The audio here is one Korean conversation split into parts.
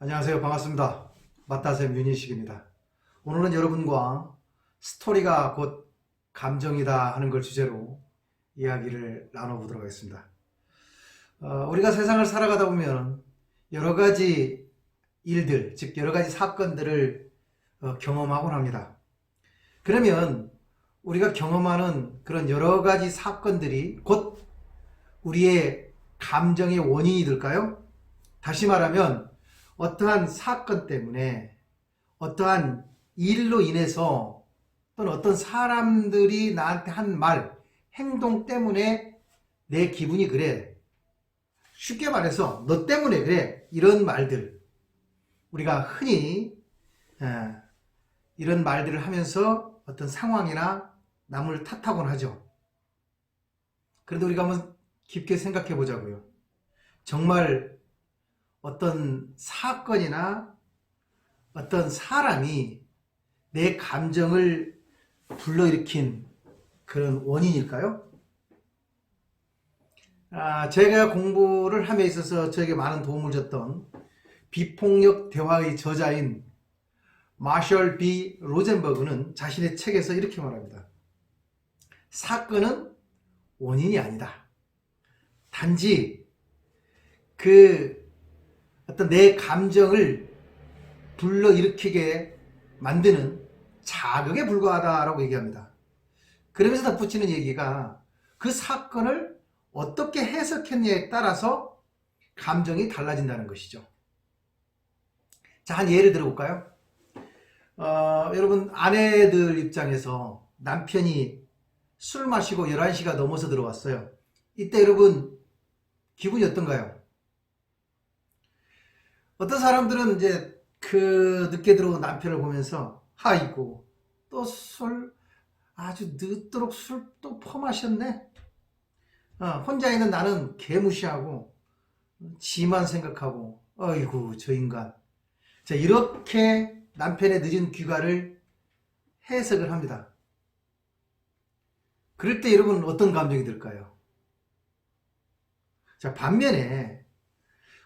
안녕하세요. 반갑습니다. 맞다쌤 윤인식입니다. 오늘은 여러분과 스토리가 곧 감정이다 하는 걸 주제로 이야기를 나눠보도록 하겠습니다. 우리가 세상을 살아가다 보면 여러 가지 일들, 즉 여러 가지 사건들을 경험하곤 합니다. 그러면 우리가 경험하는 그런 여러 가지 사건들이 곧 우리의 감정의 원인이 될까요? 다시 말하면 어떠한 사건 때문에 어떠한 일로 인해서 또는 어떤 사람들이 나한테 한 말, 행동 때문에 내 기분이 그래. 쉽게 말해서 너 때문에 그래. 이런 말들. 우리가 흔히 이런 말들을 하면서 어떤 상황이나 남을 탓하곤 하죠. 그런데 우리가 한번 깊게 생각해 보자고요. 정말 어떤 사건이나 어떤 사람이 내 감정을 불러일으킨 그런 원인일까요? 제가 공부를 함에 있어서 저에게 많은 도움을 줬던 비폭력 대화의 저자인 마셜 B. 로젠버그는 자신의 책에서 이렇게 말합니다. 사건은 원인이 아니다. 단지 어떤 내 감정을 불러일으키게 만드는 자극에 불과하다라고 얘기합니다. 그러면서 덧붙이는 얘기가 그 사건을 어떻게 해석했냐에 따라서 감정이 달라진다는 것이죠. 자, 한 예를 들어볼까요? 여러분, 아내들 입장에서 남편이 술 마시고 11시가 넘어서 들어왔어요. 이때 여러분 기분이 어떤가요? 어떤 사람들은 이제 늦게 들어온 남편을 보면서 아이고 또 술 아주 늦도록 술 또 퍼마셨네. 혼자 있는 나는 개무시하고 지만 생각하고 아이고 저 인간. 자, 이렇게 남편의 늦은 귀가를 해석을 합니다. 그럴 때 여러분 어떤 감정이 들까요? 자, 반면에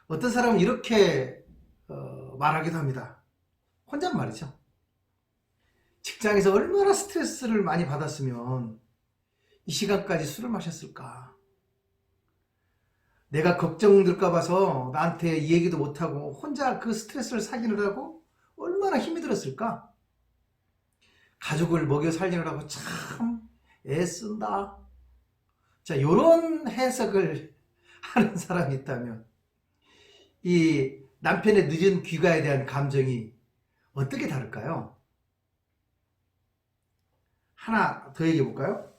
어떤 사람은 이렇게 말하기도 합니다. 혼잣말이죠. 직장에서 얼마나 스트레스를 많이 받았으면 이 시간까지 술을 마셨을까? 내가 걱정될까 봐서 나한테 이 얘기도 못하고 혼자 그 스트레스를 사귀느라고 얼마나 힘이 들었을까? 가족을 먹여 살리느라고 참 애쓴다. 자, 요런 해석을 하는 사람이 있다면 이 남편의 늦은 귀가에 대한 감정이 어떻게 다를까요? 하나 더 얘기해 볼까요?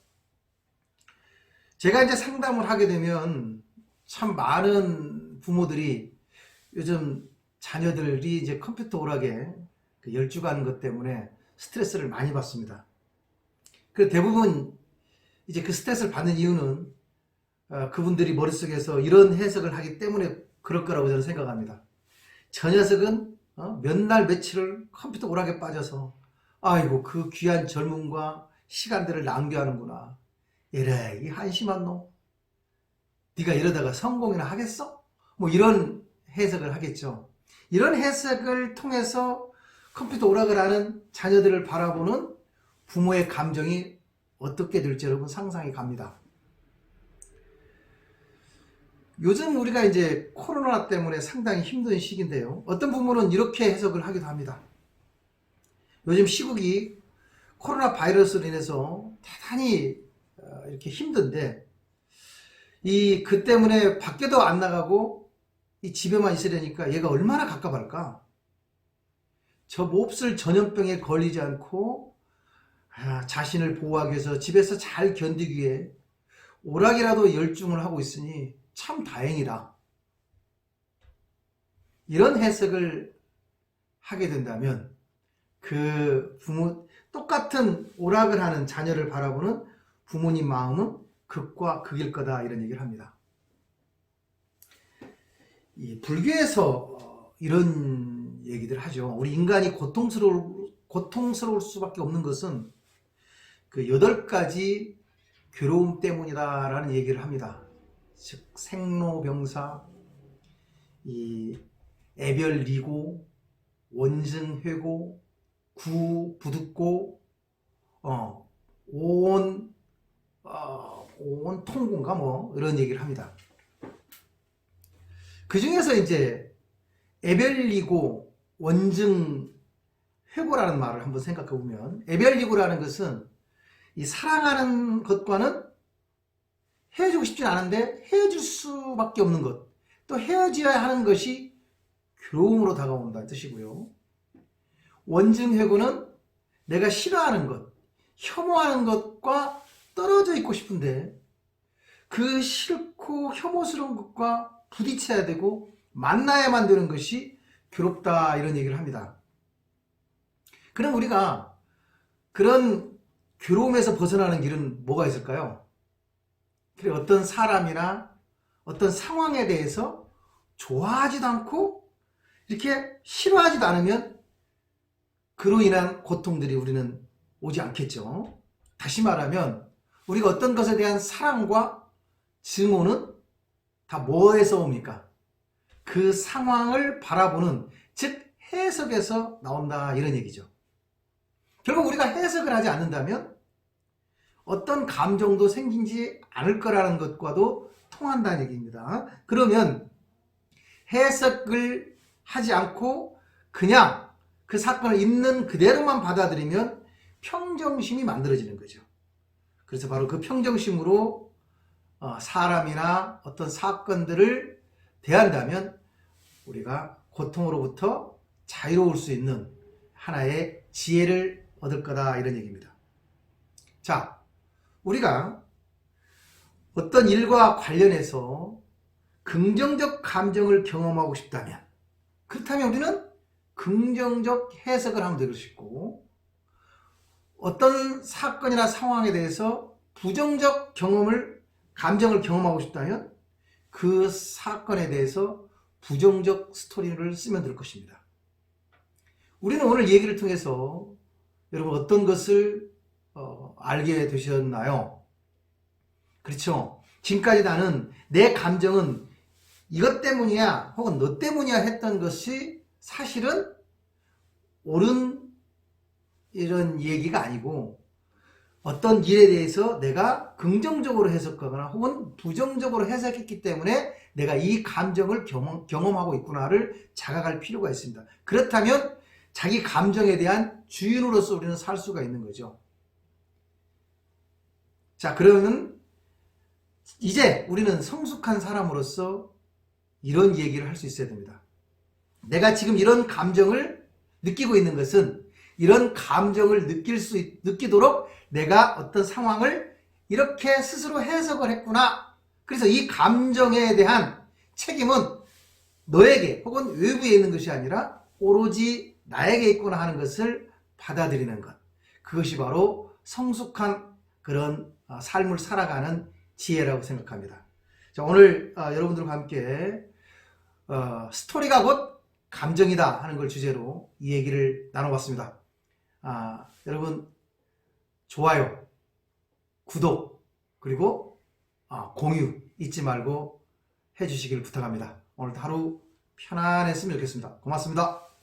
제가 이제 상담을 하게 되면 참 많은 부모들이 요즘 자녀들이 이제 컴퓨터 오락에 열중하는 것 때문에 스트레스를 많이 받습니다. 그 대부분 이제 그 스트레스를 받는 이유는 그분들이 머릿속에서 이런 해석을 하기 때문에 그럴 거라고 저는 생각합니다. 저 녀석은 몇 날 며칠을 컴퓨터 오락에 빠져서 아이고 그 귀한 젊음과 시간들을 낭비하는구나. 이래 이 한심한 놈. 네가 이러다가 성공이나 하겠어? 뭐 이런 해석을 하겠죠. 이런 해석을 통해서 컴퓨터 오락을 하는 자녀들을 바라보는 부모의 감정이 어떻게 될지 여러분 상상이 갑니다. 요즘 우리가 이제 코로나 때문에 상당히 힘든 시기인데요. 어떤 부모는 이렇게 해석을 하기도 합니다. 요즘 시국이 코로나 바이러스로 인해서 대단히 이렇게 힘든데 그 때문에 밖에도 안 나가고 이 집에만 있으려니까 얘가 얼마나 갑갑할까? 저 몹쓸 전염병에 걸리지 않고 자신을 보호하기 위해서 집에서 잘 견디기 위해 오락이라도 열중을 하고 있으니 참 다행이다. 이런 해석을 하게 된다면 똑같은 오락을 하는 자녀를 바라보는 부모님 마음은 극과 극일 거다 이런 얘기를 합니다. 이 불교에서 이런 얘기들 하죠. 우리 인간이 고통스러울 수밖에 없는 것은 그 8가지 괴로움 때문이다라는 얘기를 합니다. 즉 생로병사, 이 애별리고, 원증회고, 구부득고, 온 통고인가 뭐 이런 얘기를 합니다. 그 중에서 이제 애별리고 원증회고라는 말을 한번 생각해 보면, 애별리고라는 것은 이 사랑하는 것과는 헤어지고 싶진 않은데 헤어질 수밖에 없는 것, 또 헤어져야 하는 것이 괴로움으로 다가온다는 뜻이고요. 원증회고는 내가 싫어하는 것, 혐오하는 것과 떨어져 있고 싶은데 그 싫고 혐오스러운 것과 부딪혀야 되고 만나야만 되는 것이 괴롭다, 이런 얘기를 합니다. 그럼 우리가 그런 괴로움에서 벗어나는 길은 뭐가 있을까요? 그래, 어떤 사람이나 어떤 상황에 대해서 좋아하지도 않고 이렇게 싫어하지도 않으면 그로 인한 고통들이 우리는 오지 않겠죠. 다시 말하면 우리가 어떤 것에 대한 사랑과 증오는 다 뭐에서 옵니까? 그 상황을 바라보는, 즉 해석에서 나온다, 이런 얘기죠. 결국 우리가 해석을 하지 않는다면 어떤 감정도 생기지 않을 거라는 것과도 통한다는 얘기입니다. 그러면 해석을 하지 않고 그냥 그 사건을 있는 그대로만 받아들이면 평정심이 만들어지는 거죠. 그래서 바로 그 평정심으로 사람이나 어떤 사건들을 대한다면 우리가 고통으로부터 자유로울 수 있는 하나의 지혜를 얻을 거다, 이런 얘기입니다. 자, 우리가 어떤 일과 관련해서 긍정적 감정을 경험하고 싶다면, 그렇다면 우리는 긍정적 해석을 하면 될 것이고, 어떤 사건이나 상황에 대해서 부정적 감정을 경험하고 싶다면 그 사건에 대해서 부정적 스토리를 쓰면 될 것입니다. 우리는 오늘 얘기를 통해서 여러분 어떤 것을 알게 되셨나요? 그렇죠? 지금까지 나는 내 감정은 이것 때문이야 혹은 너 때문이야 했던 것이 사실은 옳은 이런 얘기가 아니고, 어떤 일에 대해서 내가 긍정적으로 해석하거나 혹은 부정적으로 해석했기 때문에 내가 이 감정을 경험하고 있구나를 자각할 필요가 있습니다. 그렇다면 자기 감정에 대한 주인으로서 우리는 살 수가 있는 거죠. 자, 그러면 이제 우리는 성숙한 사람으로서 이런 얘기를 할 수 있어야 됩니다. 내가 지금 이런 감정을 느끼고 있는 것은 이런 감정을 느끼도록 내가 어떤 상황을 이렇게 스스로 해석을 했구나. 그래서 이 감정에 대한 책임은 너에게 혹은 외부에 있는 것이 아니라 오로지 나에게 있구나 하는 것을 받아들이는 것. 그것이 바로 성숙한 그런 삶을 살아가는 지혜라고 생각합니다. 자, 오늘 여러분들과 함께 스토리가 곧 감정이다 하는 걸 주제로 이 얘기를 나눠봤습니다. 여러분 좋아요, 구독, 그리고 공유 잊지 말고 해주시길 부탁합니다. 오늘도 하루 편안했으면 좋겠습니다. 고맙습니다.